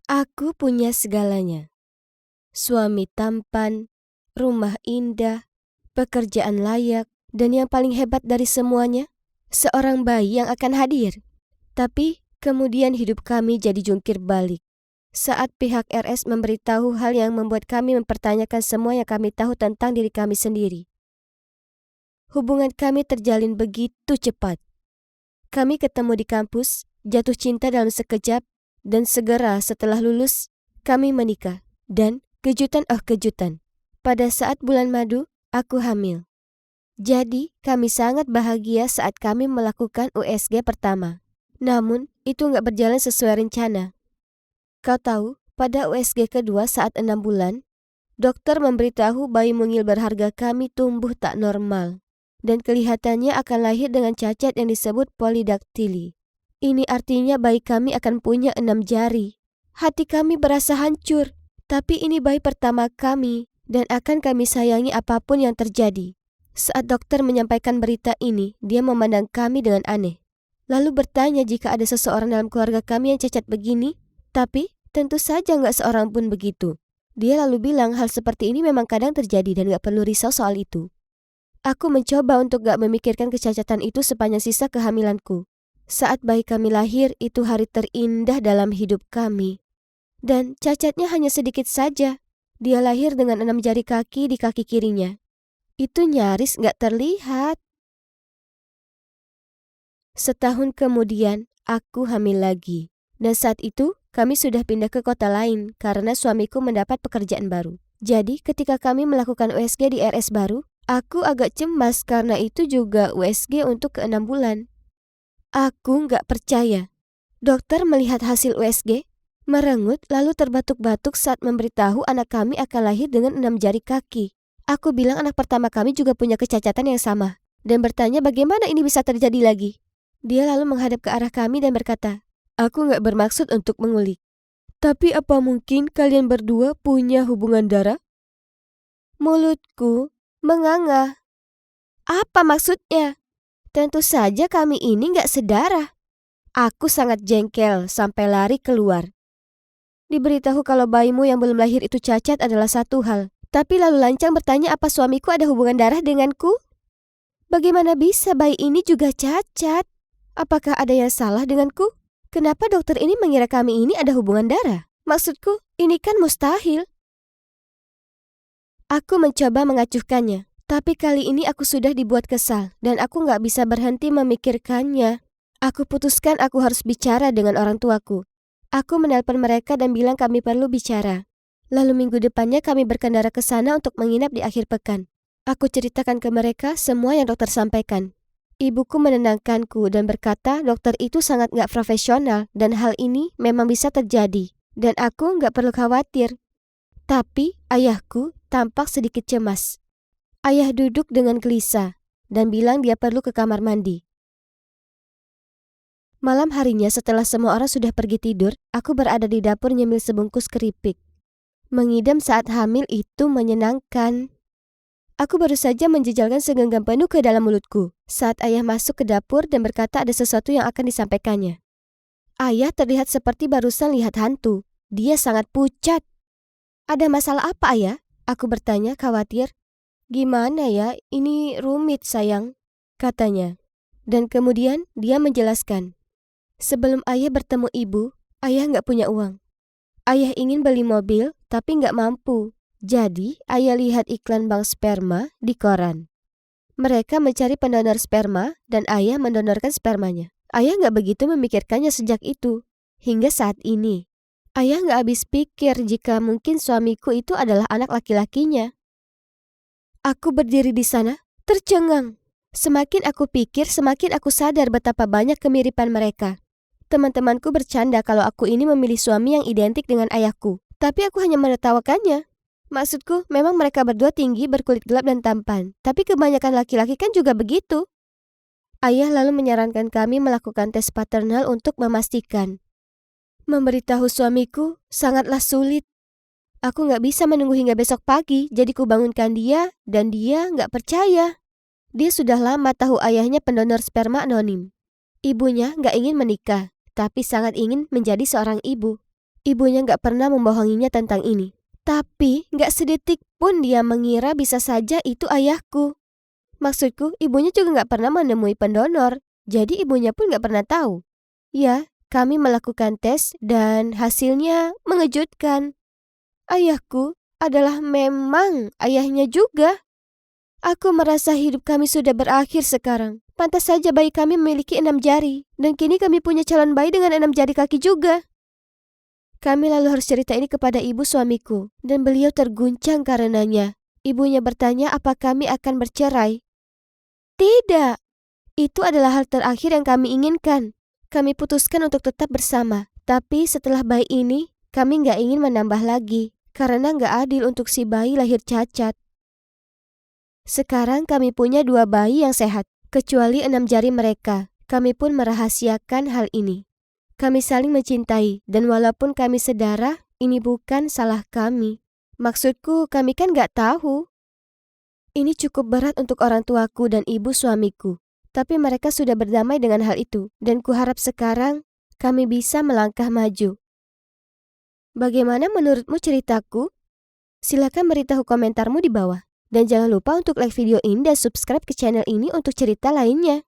Aku punya segalanya. Suami tampan, rumah indah, pekerjaan layak, dan yang paling hebat dari semuanya, seorang bayi yang akan hadir. Tapi kemudian hidup kami jadi jungkir balik. Saat pihak RS memberitahu hal yang membuat kami mempertanyakan semua yang kami tahu tentang diri kami sendiri. Hubungan kami terjalin begitu cepat. Kami ketemu di kampus, jatuh cinta dalam sekejap, dan segera setelah lulus, kami menikah. Dan kejutan, pada saat bulan madu, aku hamil. Jadi, kami sangat bahagia saat kami melakukan USG pertama. Namun, itu nggak berjalan sesuai rencana. Kau tahu, pada USG kedua saat 6 bulan, dokter memberitahu bayi mungil berharga kami tumbuh tak normal. Dan kelihatannya akan lahir dengan cacat yang disebut polidaktili. Ini artinya bayi kami akan punya 6 jari. Hati kami berasa hancur, tapi ini bayi pertama kami dan akan kami sayangi apapun yang terjadi. Saat dokter menyampaikan berita ini, dia memandang kami dengan aneh. Lalu bertanya jika ada seseorang dalam keluarga kami yang cacat begini, tapi tentu saja nggak seorang pun begitu. Dia lalu bilang hal seperti ini memang kadang terjadi dan nggak perlu risau soal itu. Aku mencoba untuk gak memikirkan kecacatan itu sepanjang sisa kehamilanku. Saat bayi kami lahir, itu hari terindah dalam hidup kami. Dan cacatnya hanya sedikit saja. Dia lahir dengan 6 jari kaki di kaki kirinya. Itu nyaris gak terlihat. Setahun kemudian, aku hamil lagi. Dan saat itu, kami sudah pindah ke kota lain karena suamiku mendapat pekerjaan baru. Jadi, ketika kami melakukan USG di RS baru, aku agak cemas karena itu juga USG untuk ke-6 bulan. Aku nggak percaya. Dokter melihat hasil USG, merengut lalu terbatuk-batuk saat memberitahu anak kami akan lahir dengan 6 jari kaki. Aku bilang anak pertama kami juga punya kecacatan yang sama, dan bertanya bagaimana ini bisa terjadi lagi. Dia lalu menghadap ke arah kami dan berkata, "Aku nggak bermaksud untuk mengulik. Tapi apa mungkin kalian berdua punya hubungan darah?" Mulutku menganga. Apa maksudnya? Tentu saja kami ini nggak sedarah. Aku sangat jengkel sampai lari keluar. Diberitahu kalau bayimu yang belum lahir itu cacat adalah satu hal. Tapi lalu lancang bertanya apa suamiku ada hubungan darah denganku? Bagaimana bisa bayi ini juga cacat? Apakah ada yang salah denganku? Kenapa dokter ini mengira kami ini ada hubungan darah? Maksudku, ini kan mustahil. Aku mencoba mengacuhkannya. Tapi kali ini aku sudah dibuat kesal dan aku nggak bisa berhenti memikirkannya. Aku putuskan aku harus bicara dengan orang tuaku. Aku menelpon mereka dan bilang kami perlu bicara. Lalu minggu depannya kami berkendara ke sana untuk menginap di akhir pekan. Aku ceritakan ke mereka semua yang dokter sampaikan. Ibuku menenangkanku dan berkata dokter itu sangat nggak profesional dan hal ini memang bisa terjadi. Dan aku nggak perlu khawatir. Tapi ayahku tampak sedikit cemas. Ayah duduk dengan gelisah dan bilang dia perlu ke kamar mandi. Malam harinya setelah semua orang sudah pergi tidur, aku berada di dapur nyemil sebungkus keripik. Mengidam saat hamil itu menyenangkan. Aku baru saja menjejalkan segenggam penuh ke dalam mulutku saat ayah masuk ke dapur dan berkata ada sesuatu yang akan disampaikannya. Ayah terlihat seperti barusan lihat hantu. Dia sangat pucat. Ada masalah apa, Ayah? Aku bertanya khawatir. Gimana ya, ini rumit sayang, katanya. Dan kemudian dia menjelaskan. Sebelum ayah bertemu ibu, ayah nggak punya uang. Ayah ingin beli mobil, tapi nggak mampu. Jadi, ayah lihat iklan bank sperma di koran. Mereka mencari pendonor sperma dan ayah mendonorkan spermanya. Ayah nggak begitu memikirkannya sejak itu, hingga saat ini. Ayah nggak habis pikir jika mungkin suamiku itu adalah anak laki-lakinya. Aku berdiri di sana, tercengang. Semakin aku pikir, semakin aku sadar betapa banyak kemiripan mereka. Teman-temanku bercanda kalau aku ini memilih suami yang identik dengan ayahku. Tapi aku hanya menertawakannya. Maksudku, memang mereka berdua tinggi, berkulit gelap dan tampan. Tapi kebanyakan laki-laki kan juga begitu. Ayah lalu menyarankan kami melakukan tes paternal untuk memastikan. Memberitahu suamiku sangatlah sulit. Aku nggak bisa menunggu hingga besok pagi, jadi kubangunkan dia dan dia nggak percaya. Dia sudah lama tahu ayahnya pendonor sperma anonim. Ibunya nggak ingin menikah, tapi sangat ingin menjadi seorang ibu. Ibunya gak pernah membohonginya tentang ini. Tapi gak sedetik pun dia mengira bisa saja itu ayahku. Maksudku, ibunya juga gak pernah menemui pendonor. Jadi ibunya pun gak pernah tahu. Ya, kami melakukan tes dan hasilnya mengejutkan. Ayahku adalah memang ayahnya juga. Aku merasa hidup kami sudah berakhir sekarang. Pantas saja bayi kami memiliki 6 jari. Dan kini kami punya calon bayi dengan 6 jari kaki juga. Kami lalu harus cerita ini kepada ibu suamiku. Dan beliau terguncang karenanya. Ibunya bertanya apa kami akan bercerai. Tidak. Itu adalah hal terakhir yang kami inginkan. Kami putuskan untuk tetap bersama. Tapi setelah bayi ini, kami gak ingin menambah lagi. Karena gak adil untuk si bayi lahir cacat. Sekarang kami punya 2 bayi yang sehat. Kecuali 6 jari mereka. Kami pun merahasiakan hal ini. Kami saling mencintai. Dan walaupun kami sedara, ini bukan salah kami. Maksudku, kami kan gak tahu. Ini cukup berat untuk orang tuaku dan ibu suamiku. Tapi mereka sudah berdamai dengan hal itu. Dan kuharap sekarang kami bisa melangkah maju. Bagaimana menurutmu ceritaku? Silakan beritahu komentarmu di bawah. Dan jangan lupa untuk like video ini dan subscribe ke channel ini untuk cerita lainnya.